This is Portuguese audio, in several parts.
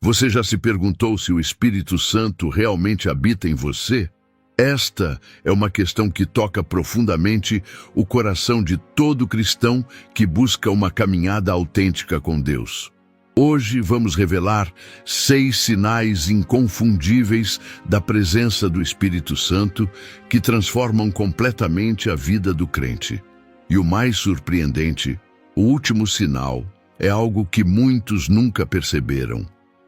Você já se perguntou se o Espírito Santo realmente habita em você? Esta é uma questão que toca profundamente o coração de todo cristão que busca uma caminhada autêntica com Deus. Hoje vamos revelar 6 sinais inconfundíveis da presença do Espírito Santo que transformam completamente a vida do crente. E o mais surpreendente, o último sinal, é algo que muitos nunca perceberam,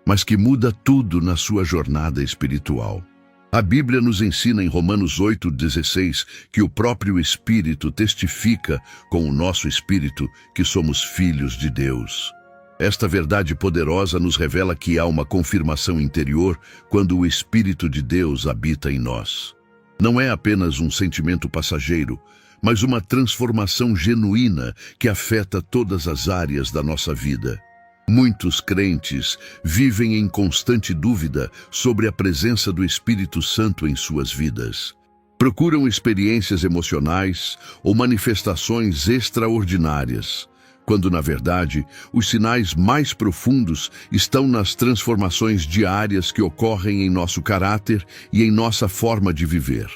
mas que muda tudo na sua jornada espiritual. A Bíblia nos ensina em Romanos 8,16 que o próprio Espírito testifica com o nosso espírito que somos filhos de Deus. Esta verdade poderosa nos revela que há uma confirmação interior quando o Espírito de Deus habita em nós. Não é apenas um sentimento passageiro, mas uma transformação genuína que afeta todas as áreas da nossa vida. Muitos crentes vivem em constante dúvida sobre a presença do Espírito Santo em suas vidas. Procuram experiências emocionais ou manifestações extraordinárias, quando, na verdade, os sinais mais profundos estão nas transformações diárias que ocorrem em nosso caráter e em nossa forma de viver.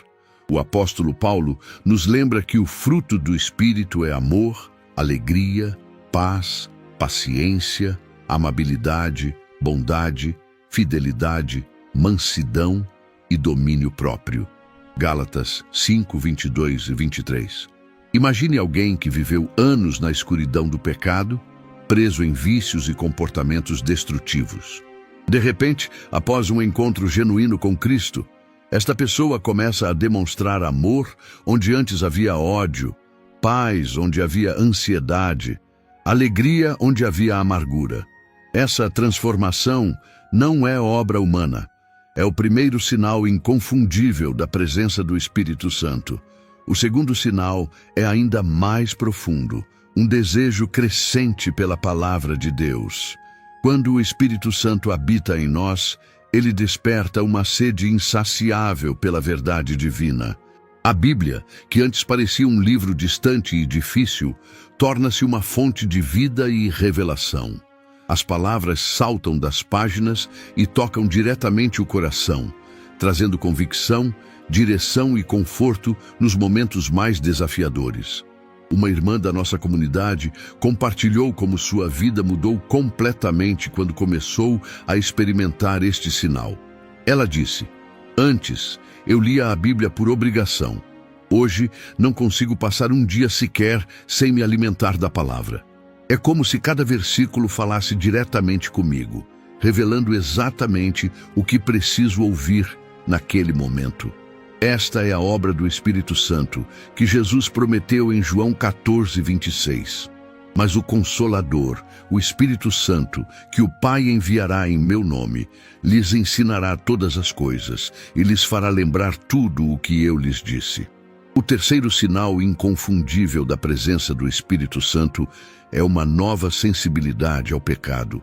O apóstolo Paulo nos lembra que o fruto do Espírito é amor, alegria, paz, paciência, amabilidade, bondade, fidelidade, mansidão e domínio próprio. Gálatas 5, 22 e 23. Imagine alguém que viveu anos na escuridão do pecado, preso em vícios e comportamentos destrutivos. De repente, após um encontro genuíno com Cristo, esta pessoa começa a demonstrar amor onde antes havia ódio, paz onde havia ansiedade, alegria onde havia amargura. Essa transformação não é obra humana. É o primeiro sinal inconfundível da presença do Espírito Santo. O segundo sinal é ainda mais profundo, um desejo crescente pela palavra de Deus. Quando o Espírito Santo habita em nós, ele desperta uma sede insaciável pela verdade divina. A Bíblia, que antes parecia um livro distante e difícil, torna-se uma fonte de vida e revelação. As palavras saltam das páginas e tocam diretamente o coração, trazendo convicção, direção e conforto nos momentos mais desafiadores. Uma irmã da nossa comunidade compartilhou como sua vida mudou completamente quando começou a experimentar este sinal. Ela disse: "Antes, eu lia a Bíblia por obrigação. Hoje, não consigo passar um dia sequer sem me alimentar da palavra. É como se cada versículo falasse diretamente comigo, revelando exatamente o que preciso ouvir naquele momento." Esta é a obra do Espírito Santo, que Jesus prometeu em João 14, 26. Mas o Consolador, o Espírito Santo, que o Pai enviará em meu nome, lhes ensinará todas as coisas e lhes fará lembrar tudo o que eu lhes disse. O terceiro sinal inconfundível da presença do Espírito Santo é uma nova sensibilidade ao pecado.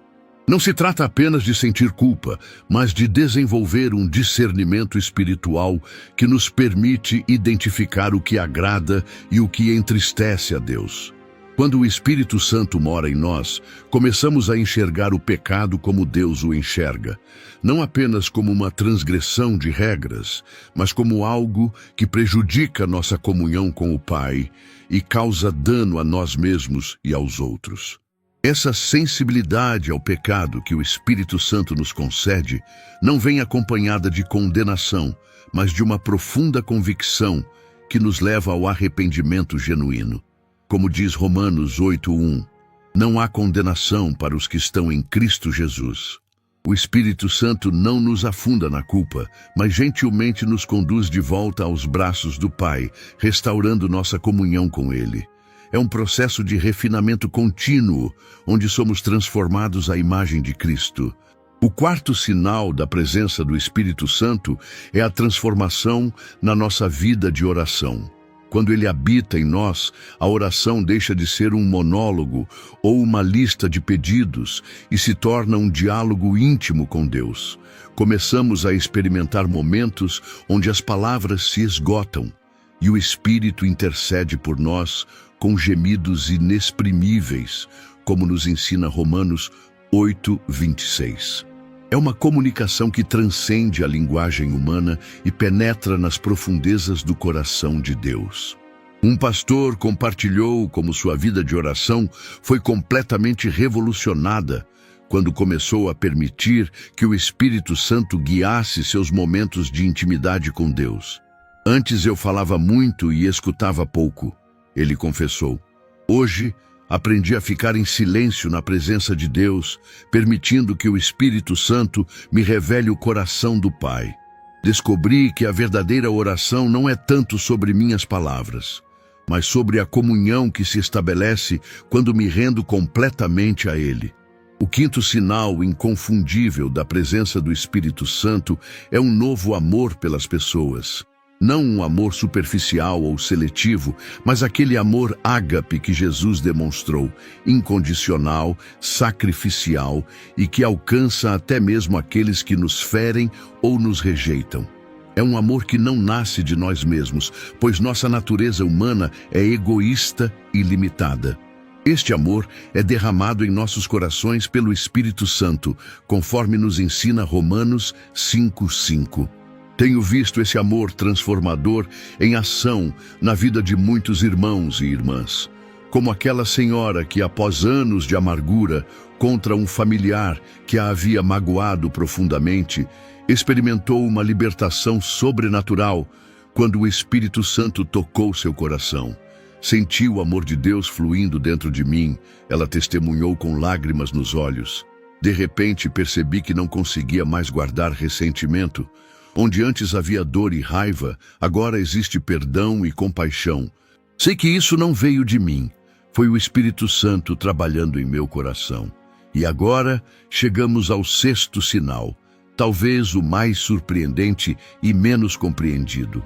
Não se trata apenas de sentir culpa, mas de desenvolver um discernimento espiritual que nos permite identificar o que agrada e o que entristece a Deus. Quando o Espírito Santo mora em nós, começamos a enxergar o pecado como Deus o enxerga, não apenas como uma transgressão de regras, mas como algo que prejudica nossa comunhão com o Pai e causa dano a nós mesmos e aos outros. Essa sensibilidade ao pecado que o Espírito Santo nos concede não vem acompanhada de condenação, mas de uma profunda convicção que nos leva ao arrependimento genuíno. Como diz Romanos 8:1, não há condenação para os que estão em Cristo Jesus. O Espírito Santo não nos afunda na culpa, mas gentilmente nos conduz de volta aos braços do Pai, restaurando nossa comunhão com Ele. É um processo de refinamento contínuo, onde somos transformados à imagem de Cristo. O quarto sinal da presença do Espírito Santo é a transformação na nossa vida de oração. Quando ele habita em nós, a oração deixa de ser um monólogo ou uma lista de pedidos e se torna um diálogo íntimo com Deus. Começamos a experimentar momentos onde as palavras se esgotam e o Espírito intercede por nós com gemidos inexprimíveis, como nos ensina Romanos 8:26. É uma comunicação que transcende a linguagem humana e penetra nas profundezas do coração de Deus. Um pastor compartilhou como sua vida de oração foi completamente revolucionada quando começou a permitir que o Espírito Santo guiasse seus momentos de intimidade com Deus. Antes eu falava muito e escutava pouco, ele confessou. Hoje, aprendi a ficar em silêncio na presença de Deus, permitindo que o Espírito Santo me revele o coração do Pai. Descobri que a verdadeira oração não é tanto sobre minhas palavras, mas sobre a comunhão que se estabelece quando me rendo completamente a Ele. O quinto sinal inconfundível da presença do Espírito Santo é um novo amor pelas pessoas. Não um amor superficial ou seletivo, mas aquele amor ágape que Jesus demonstrou, incondicional, sacrificial e que alcança até mesmo aqueles que nos ferem ou nos rejeitam. É um amor que não nasce de nós mesmos, pois nossa natureza humana é egoísta e limitada. Este amor é derramado em nossos corações pelo Espírito Santo, conforme nos ensina Romanos 5:5. Tenho visto esse amor transformador em ação na vida de muitos irmãos e irmãs, como aquela senhora que, após anos de amargura contra um familiar que a havia magoado profundamente, experimentou uma libertação sobrenatural quando o Espírito Santo tocou seu coração. Senti o amor de Deus fluindo dentro de mim, ela testemunhou com lágrimas nos olhos. De repente percebi que não conseguia mais guardar ressentimento. Onde antes havia dor e raiva, agora existe perdão e compaixão. Sei que isso não veio de mim, foi o Espírito Santo trabalhando em meu coração. E agora chegamos ao sexto sinal, talvez o mais surpreendente e menos compreendido.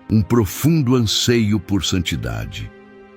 Um profundo anseio por santidade.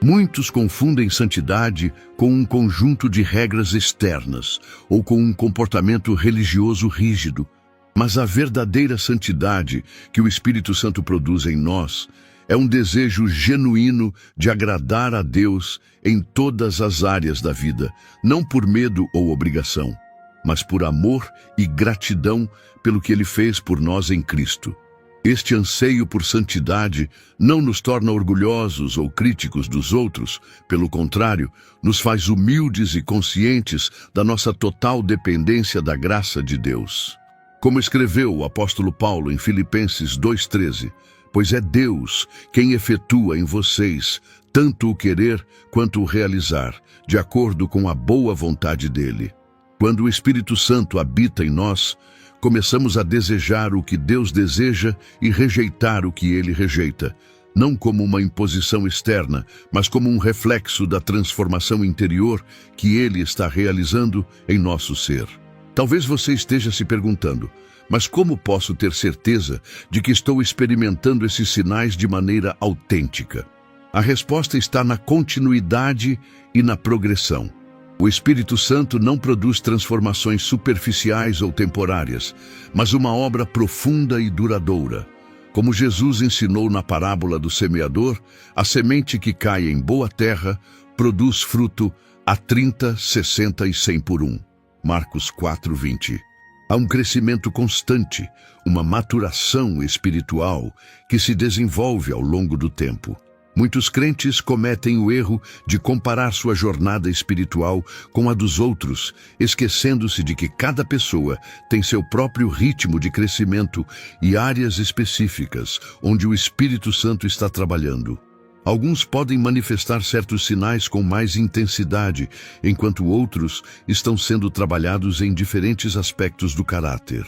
Muitos confundem santidade com um conjunto de regras externas ou com um comportamento religioso rígido. Mas a verdadeira santidade que o Espírito Santo produz em nós é um desejo genuíno de agradar a Deus em todas as áreas da vida, não por medo ou obrigação, mas por amor e gratidão pelo que Ele fez por nós em Cristo. Este anseio por santidade não nos torna orgulhosos ou críticos dos outros, pelo contrário, nos faz humildes e conscientes da nossa total dependência da graça de Deus. Como escreveu o apóstolo Paulo em Filipenses 2:13, pois é Deus quem efetua em vocês tanto o querer quanto o realizar, de acordo com a boa vontade dele. Quando o Espírito Santo habita em nós, começamos a desejar o que Deus deseja e rejeitar o que ele rejeita, não como uma imposição externa, mas como um reflexo da transformação interior que ele está realizando em nosso ser. Talvez você esteja se perguntando, mas como posso ter certeza de que estou experimentando esses sinais de maneira autêntica? A resposta está na continuidade e na progressão. O Espírito Santo não produz transformações superficiais ou temporárias, mas uma obra profunda e duradoura. Como Jesus ensinou na parábola do semeador, a semente que cai em boa terra produz fruto a 30, 60 e 100 por um. Marcos 4:20. Há um crescimento constante, uma maturação espiritual que se desenvolve ao longo do tempo. Muitos crentes cometem o erro de comparar sua jornada espiritual com a dos outros, esquecendo-se de que cada pessoa tem seu próprio ritmo de crescimento e áreas específicas onde o Espírito Santo está trabalhando. Alguns podem manifestar certos sinais com mais intensidade, enquanto outros estão sendo trabalhados em diferentes aspectos do caráter.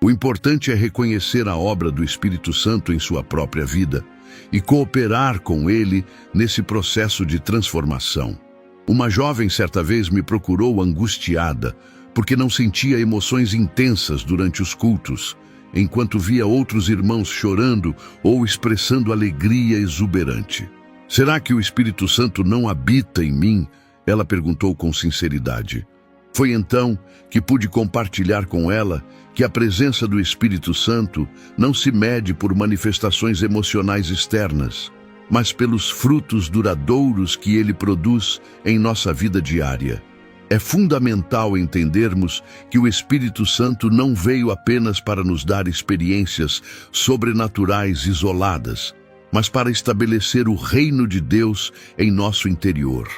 O importante é reconhecer a obra do Espírito Santo em sua própria vida e cooperar com ele nesse processo de transformação. Uma jovem certa vez me procurou angustiada porque não sentia emoções intensas durante os cultos, enquanto via outros irmãos chorando ou expressando alegria exuberante. Será que o Espírito Santo não habita em mim? Ela perguntou com sinceridade. Foi então que pude compartilhar com ela que a presença do Espírito Santo não se mede por manifestações emocionais externas, mas pelos frutos duradouros que ele produz em nossa vida diária. É fundamental entendermos que o Espírito Santo não veio apenas para nos dar experiências sobrenaturais isoladas, mas para estabelecer o reino de Deus em nosso interior.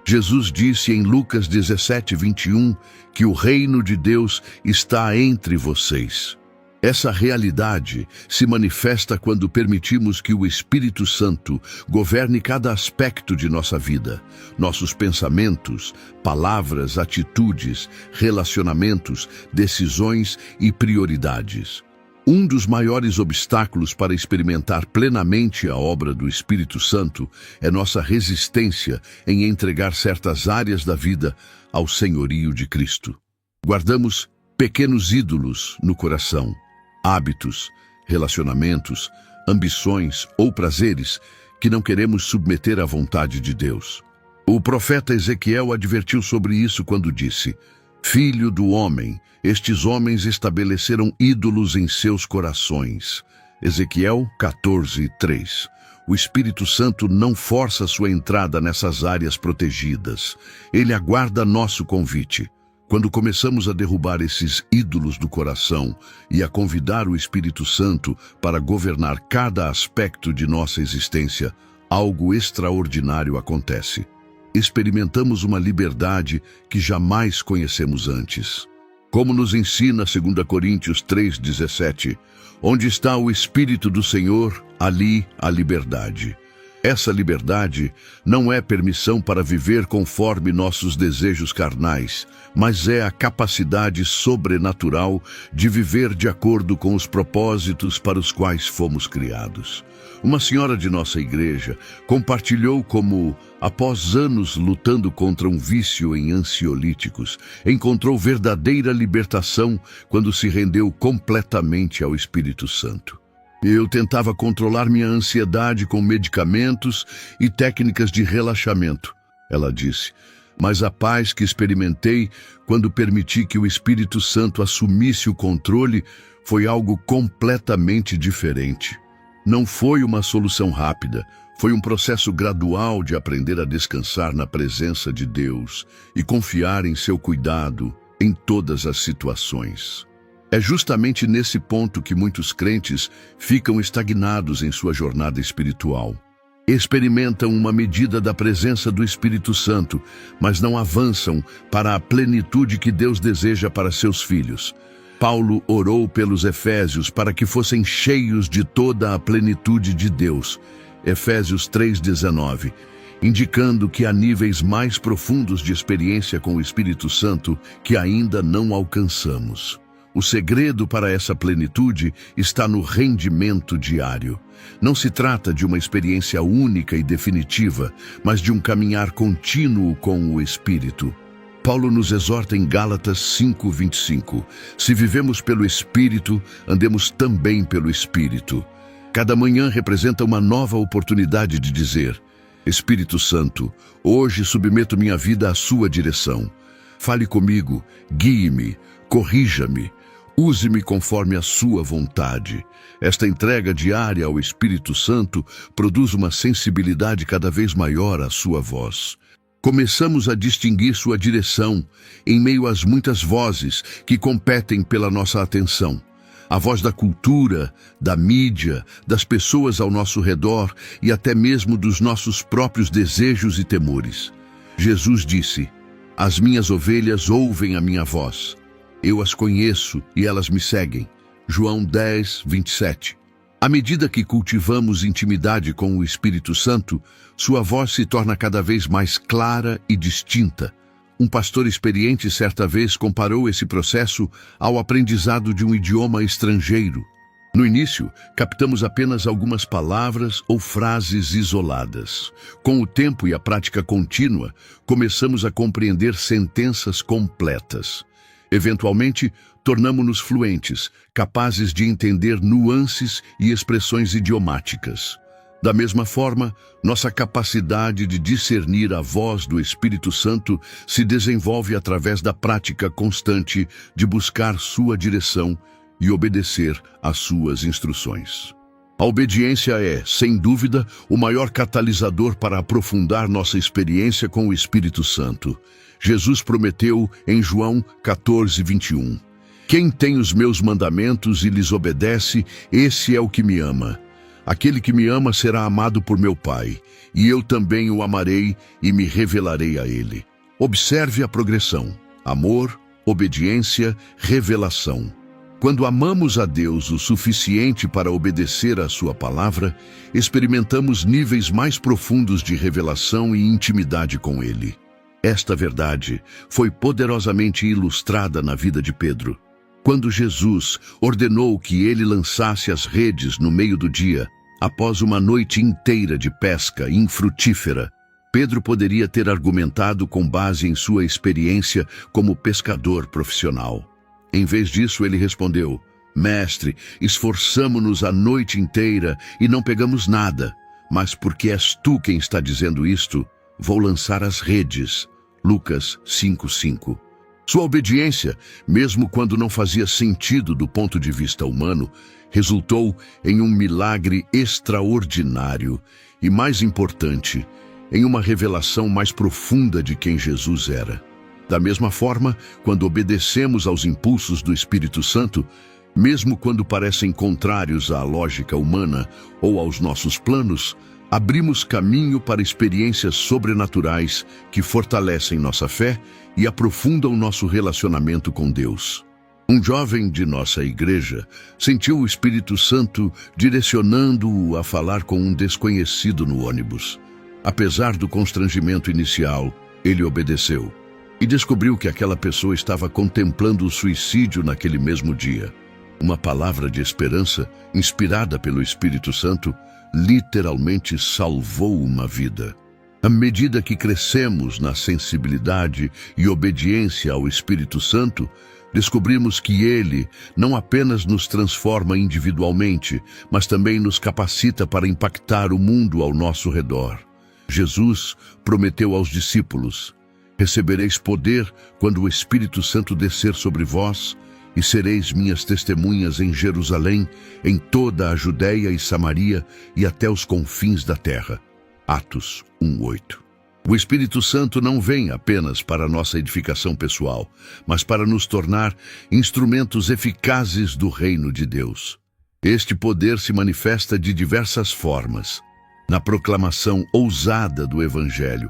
Jesus disse em Lucas 17:21 que o reino de Deus está entre vocês. Essa realidade se manifesta quando permitimos que o Espírito Santo governe cada aspecto de nossa vida, nossos pensamentos, palavras, atitudes, relacionamentos, decisões e prioridades. Um dos maiores obstáculos para experimentar plenamente a obra do Espírito Santo é nossa resistência em entregar certas áreas da vida ao senhorio de Cristo. Guardamos pequenos ídolos no coração, hábitos, relacionamentos, ambições ou prazeres que não queremos submeter à vontade de Deus. O profeta Ezequiel advertiu sobre isso quando disse: Filho do homem, estes homens estabeleceram ídolos em seus corações. Ezequiel 14:3. O Espírito Santo não força sua entrada nessas áreas protegidas. Ele aguarda nosso convite. Quando começamos a derrubar esses ídolos do coração e a convidar o Espírito Santo para governar cada aspecto de nossa existência, algo extraordinário acontece. Experimentamos uma liberdade que jamais conhecemos antes. Como nos ensina 2 Coríntios 3:17, onde está o Espírito do Senhor, ali a liberdade. Essa liberdade não é permissão para viver conforme nossos desejos carnais, mas é a capacidade sobrenatural de viver de acordo com os propósitos para os quais fomos criados. Uma senhora de nossa igreja compartilhou como, após anos lutando contra um vício em ansiolíticos, encontrou verdadeira libertação quando se rendeu completamente ao Espírito Santo. Eu tentava controlar minha ansiedade com medicamentos e técnicas de relaxamento, ela disse, mas a paz que experimentei quando permiti que o Espírito Santo assumisse o controle foi algo completamente diferente. Não foi uma solução rápida, foi um processo gradual de aprender a descansar na presença de Deus e confiar em seu cuidado em todas as situações. É justamente nesse ponto que muitos crentes ficam estagnados em sua jornada espiritual. Experimentam uma medida da presença do Espírito Santo, mas não avançam para a plenitude que Deus deseja para seus filhos. Paulo orou pelos efésios para que fossem cheios de toda a plenitude de Deus. Efésios 3:19, indicando que há níveis mais profundos de experiência com o Espírito Santo que ainda não alcançamos. O segredo para essa plenitude está no rendimento diário. Não se trata de uma experiência única e definitiva, mas de um caminhar contínuo com o Espírito. Paulo nos exorta em Gálatas 5:25. Se vivemos pelo Espírito, andemos também pelo Espírito. Cada manhã representa uma nova oportunidade de dizer: Espírito Santo, hoje submeto minha vida à sua direção. Fale comigo, guie-me, corrija-me. Use-me conforme a sua vontade. Esta entrega diária ao Espírito Santo produz uma sensibilidade cada vez maior à sua voz. Começamos a distinguir sua direção em meio às muitas vozes que competem pela nossa atenção. A voz da cultura, da mídia, das pessoas ao nosso redor e até mesmo dos nossos próprios desejos e temores. Jesus disse: As minhas ovelhas ouvem a minha voz. Eu as conheço e elas me seguem. João 10:27. À medida que cultivamos intimidade com o Espírito Santo, sua voz se torna cada vez mais clara e distinta. Um pastor experiente certa vez comparou esse processo ao aprendizado de um idioma estrangeiro. No início, captamos apenas algumas palavras ou frases isoladas. Com o tempo e a prática contínua, começamos a compreender sentenças completas. Eventualmente, tornamo-nos fluentes, capazes de entender nuances e expressões idiomáticas. Da mesma forma, nossa capacidade de discernir a voz do Espírito Santo se desenvolve através da prática constante de buscar sua direção e obedecer às suas instruções. A obediência é, sem dúvida, o maior catalisador para aprofundar nossa experiência com o Espírito Santo. Jesus prometeu em João 14:21. Quem tem os meus mandamentos e lhes obedece, esse é o que me ama. Aquele que me ama será amado por meu Pai, e eu também o amarei e me revelarei a ele. Observe a progressão: amor, obediência, revelação. Quando amamos a Deus o suficiente para obedecer à sua palavra, experimentamos níveis mais profundos de revelação e intimidade com Ele. Esta verdade foi poderosamente ilustrada na vida de Pedro. Quando Jesus ordenou que ele lançasse as redes no meio do dia, após uma noite inteira de pesca infrutífera, Pedro poderia ter argumentado com base em sua experiência como pescador profissional. Em vez disso, ele respondeu: Mestre, esforçamo-nos a noite inteira e não pegamos nada, mas porque és tu quem está dizendo isto, vou lançar as redes. Lucas 5:5. Sua obediência, mesmo quando não fazia sentido do ponto de vista humano, resultou em um milagre extraordinário e, mais importante, em uma revelação mais profunda de quem Jesus era. Da mesma forma, quando obedecemos aos impulsos do Espírito Santo, mesmo quando parecem contrários à lógica humana ou aos nossos planos, abrimos caminho para experiências sobrenaturais que fortalecem nossa fé e aprofundam nosso relacionamento com Deus. Um jovem de nossa igreja sentiu o Espírito Santo direcionando-o a falar com um desconhecido no ônibus. Apesar do constrangimento inicial, ele obedeceu e descobriu que aquela pessoa estava contemplando o suicídio naquele mesmo dia. Uma palavra de esperança, inspirada pelo Espírito Santo, literalmente salvou uma vida. À medida que crescemos na sensibilidade e obediência ao Espírito Santo, descobrimos que Ele não apenas nos transforma individualmente, mas também nos capacita para impactar o mundo ao nosso redor. Jesus prometeu aos discípulos: recebereis poder quando o Espírito Santo descer sobre vós, e sereis minhas testemunhas em Jerusalém, em toda a Judéia e Samaria e até os confins da terra. Atos 1:8. O Espírito Santo não vem apenas para nossa edificação pessoal, mas para nos tornar instrumentos eficazes do reino de Deus. Este poder se manifesta de diversas formas: na proclamação ousada do Evangelho,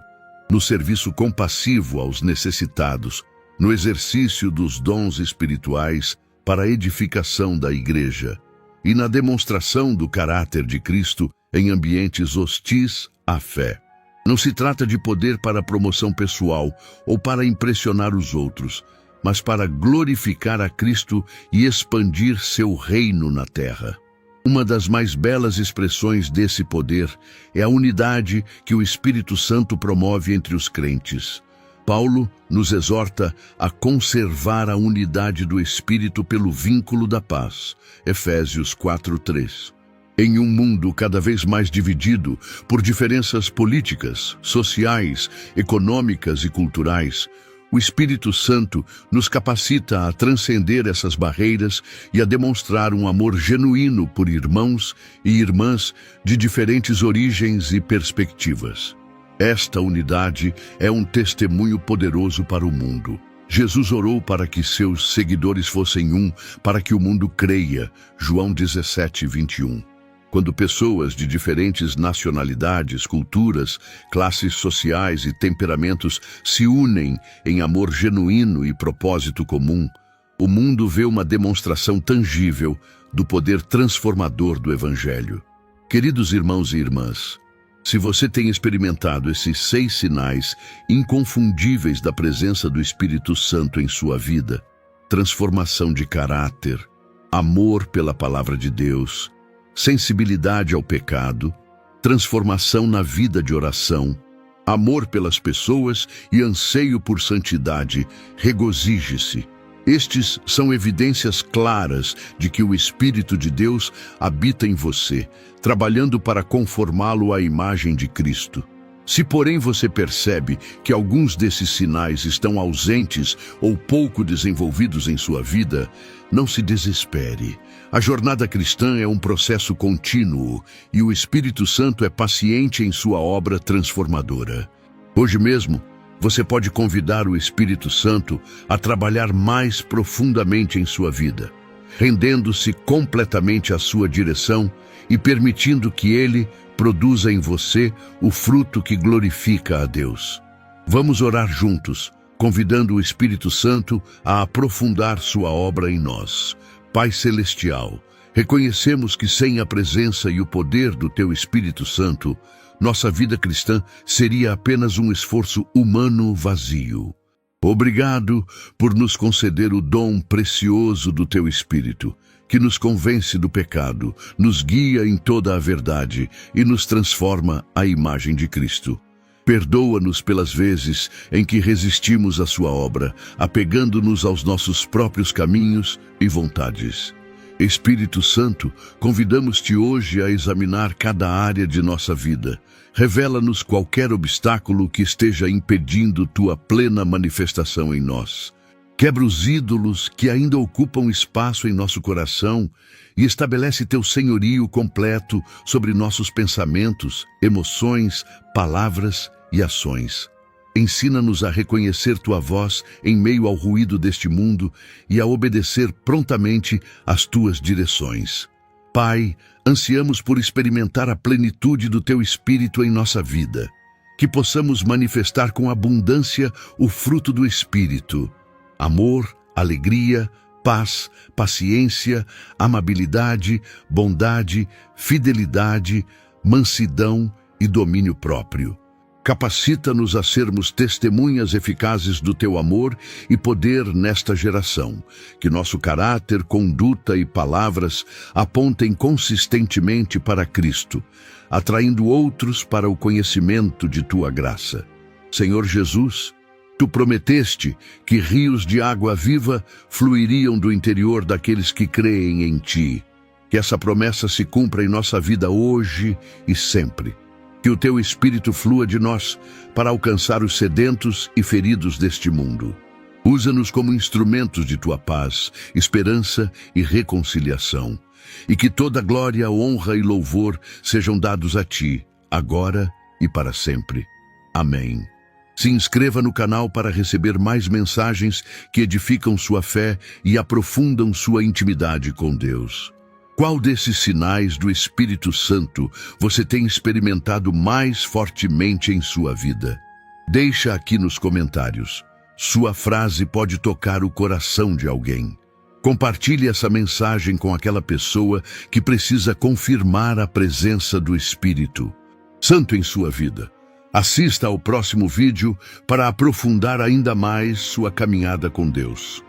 no serviço compassivo aos necessitados, no exercício dos dons espirituais para a edificação da igreja e na demonstração do caráter de Cristo em ambientes hostis à fé. Não se trata de poder para promoção pessoal ou para impressionar os outros, mas para glorificar a Cristo e expandir seu reino na terra. Uma das mais belas expressões desse poder é a unidade que o Espírito Santo promove entre os crentes. Paulo nos exorta a conservar a unidade do Espírito pelo vínculo da paz. Efésios 4:3. Em um mundo cada vez mais dividido por diferenças políticas, sociais, econômicas e culturais, o Espírito Santo nos capacita a transcender essas barreiras e a demonstrar um amor genuíno por irmãos e irmãs de diferentes origens e perspectivas. Esta unidade é um testemunho poderoso para o mundo. Jesus orou para que seus seguidores fossem um, para que o mundo creia. João 17:21. Quando pessoas de diferentes nacionalidades, culturas, classes sociais e temperamentos se unem em amor genuíno e propósito comum, o mundo vê uma demonstração tangível do poder transformador do Evangelho. Queridos irmãos e irmãs, se você tem experimentado esses 6 sinais inconfundíveis da presença do Espírito Santo em sua vida: transformação de caráter, amor pela palavra de Deus, sensibilidade ao pecado, transformação na vida de oração, amor pelas pessoas e anseio por santidade, regozije-se. Estes são evidências claras de que o Espírito de Deus habita em você, trabalhando para conformá-lo à imagem de Cristo. Se, porém, você percebe que alguns desses sinais estão ausentes ou pouco desenvolvidos em sua vida, não se desespere. A jornada cristã é um processo contínuo e o Espírito Santo é paciente em sua obra transformadora. Hoje mesmo, você pode convidar o Espírito Santo a trabalhar mais profundamente em sua vida, rendendo-se completamente à sua direção e permitindo que Ele produza em você o fruto que glorifica a Deus. Vamos orar juntos, convidando o Espírito Santo a aprofundar sua obra em nós. Pai Celestial, reconhecemos que sem a presença e o poder do Teu Espírito Santo, nossa vida cristã seria apenas um esforço humano vazio. Obrigado por nos conceder o dom precioso do Teu Espírito, que nos convence do pecado, nos guia em toda a verdade e nos transforma à imagem de Cristo. Perdoa-nos pelas vezes em que resistimos à sua obra, apegando-nos aos nossos próprios caminhos e vontades. Espírito Santo, convidamos-te hoje a examinar cada área de nossa vida. Revela-nos qualquer obstáculo que esteja impedindo tua plena manifestação em nós. Quebra os ídolos que ainda ocupam espaço em nosso coração e estabelece teu senhorio completo sobre nossos pensamentos, emoções, palavras e ações. Ensina-nos a reconhecer tua voz em meio ao ruído deste mundo e a obedecer prontamente às tuas direções. Pai, ansiamos por experimentar a plenitude do teu Espírito em nossa vida, que possamos manifestar com abundância o fruto do Espírito: amor, alegria, paz, paciência, amabilidade, bondade, fidelidade, mansidão e domínio próprio. Capacita-nos a sermos testemunhas eficazes do teu amor e poder nesta geração, que nosso caráter, conduta e palavras apontem consistentemente para Cristo, atraindo outros para o conhecimento de tua graça. Senhor Jesus, tu prometeste que rios de água viva fluiriam do interior daqueles que creem em ti. Que essa promessa se cumpra em nossa vida hoje e sempre. Que o teu Espírito flua de nós para alcançar os sedentos e feridos deste mundo. Usa-nos como instrumentos de tua paz, esperança e reconciliação. E que toda glória, honra e louvor sejam dados a ti, agora e para sempre. Amém. Se inscreva no canal para receber mais mensagens que edificam sua fé e aprofundam sua intimidade com Deus. Qual desses sinais do Espírito Santo você tem experimentado mais fortemente em sua vida? Deixa aqui nos comentários. Sua frase pode tocar o coração de alguém. Compartilhe essa mensagem com aquela pessoa que precisa confirmar a presença do Espírito Santo em sua vida. Assista ao próximo vídeo para aprofundar ainda mais sua caminhada com Deus.